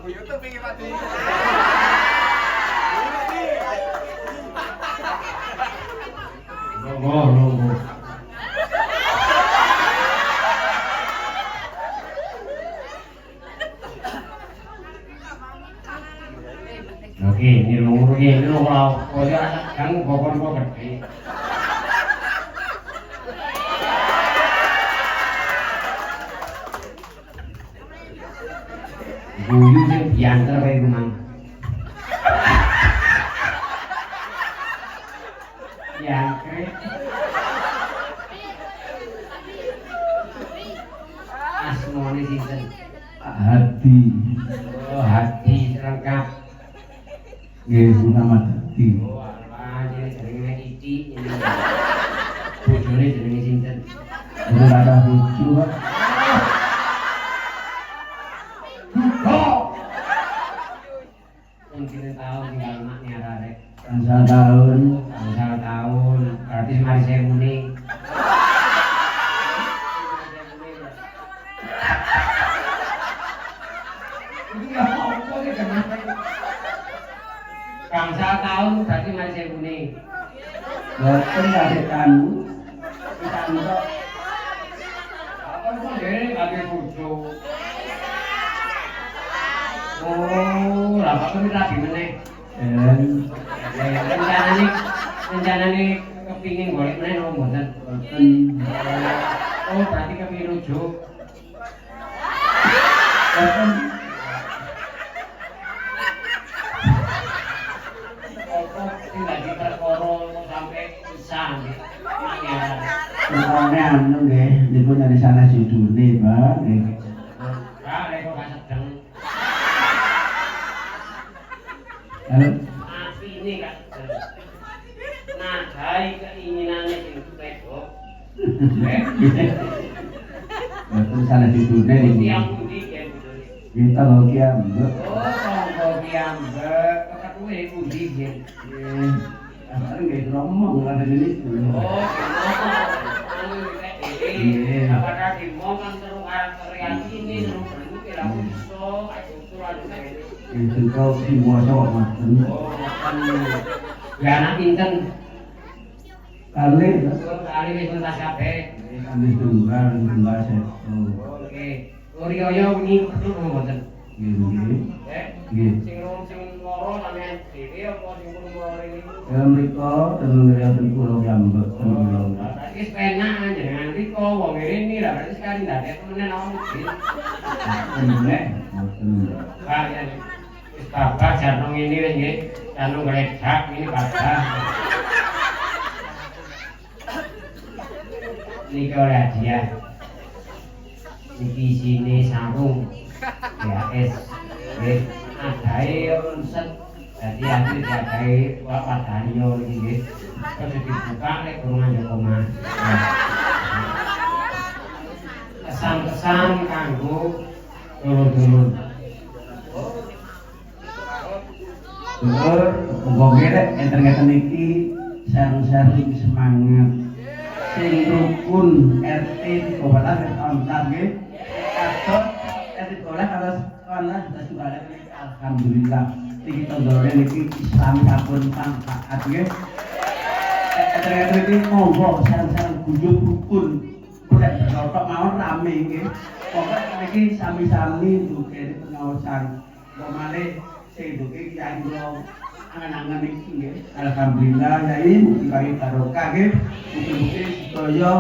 YouTube iki Pak Di. Nunggu. Oke, ini nunggu kalau kan kokon kok gede. Guyu sing diantar wae rumah. Diantar. Asmane sinten? Hati. Oh, hati lengkap. Nggih, Muhammad Hati. Oh, alah, jenenge Ici. Bojone jenenge sinten? Ora ada bojo, Pak. Mungkin tahun tinggal maknya arek. Gangsal tahun. Gangsal tahun, berarti mari saya muni. Gangsal tahun berarti mari saya muni. Boten kasih kanu. Kanu kok. Apa kok dhewe kabeh bojo. Oh, lah kok rabi meneh. Rencanane kepingin golek meneh nopo mboten? Boten. Oh, berarti kepingin rujuk. Boten. Apa sing dadi perkara sampai bisa nggih. Pokoknya anu nggih, niku dari sana judulnya, Pak. Nggih. Kak, lek kok gak sedeng. Halo. Mati ini gak sedeng. Nadai keinginannya sing wedok. Boten sana judulnya Gusti niku. yang pundi ya budone. Kita lho ki ambek. Oh, tonggo piyambak. Kok kuwe pundi nggih. Nggih. Asale nggih ngomong ada niku. Oh, iya. Apakah di mall kan terus karakter ini terus bentuk kira bisa struktur anu ini. Itu kau semua cowok makan. Oh, makan. Ya anak pinten. Kali, Kali wis tuntas kabeh. kami tunggal saya. Oke. Uriyo wingi kudu mboten. Gini, Nggih. Sing loro sampean dhewe apa sing loro ini? ya mereka tentu ya pulau jambek, pulau. Berarti penak jenengan riko wong ngene lah berarti sekali ndadek menen awak mesti. Bener, Pak ya. Wis bapak jarno ngene wis nggih. Jarno gledak ini bapak. Niki ora dia. Niki sini sarung. Ya es. Nggih. Adae onset. Dadi aku diadae wadani yo iki nggih. Terus dibuka nek kurungan yo omah. Kesan-kesan kanggo dulur-dulur. Dulur, umpamane rek enten-enten iki sarung-sarung semangat. Sing rukun RT di Kabupaten Ontar nggih. Kadot RT sekolah kalau sekolah sudah alhamdulillah. Iki tondore niki Islam sampun manfaat nggih. Enten-enten iki monggo sarung-sarung guyub rukun. Boleh berlotok mawon rame nggih. Pokoke iki sami-sami duke pengawasan. Pemane sing duke kiai kula angan-angan iki nggih. Alhamdulillah yai mugi kali barokah nggih. Mugi-mugi sedaya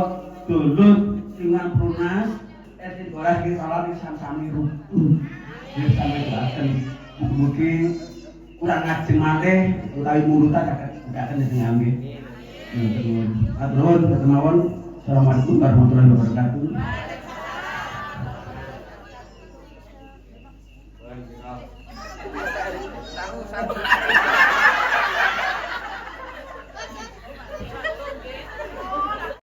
dulur dengan Prunas RT Golah iki salah sami-sami rukun. Nggih sampe doaken mugi kurang ngajeng malih utawi murutan kakek jenengan nggih. Matur nuwun ketemawan. Assalamualaikum warahmatullahi wabarakatuh. Saru.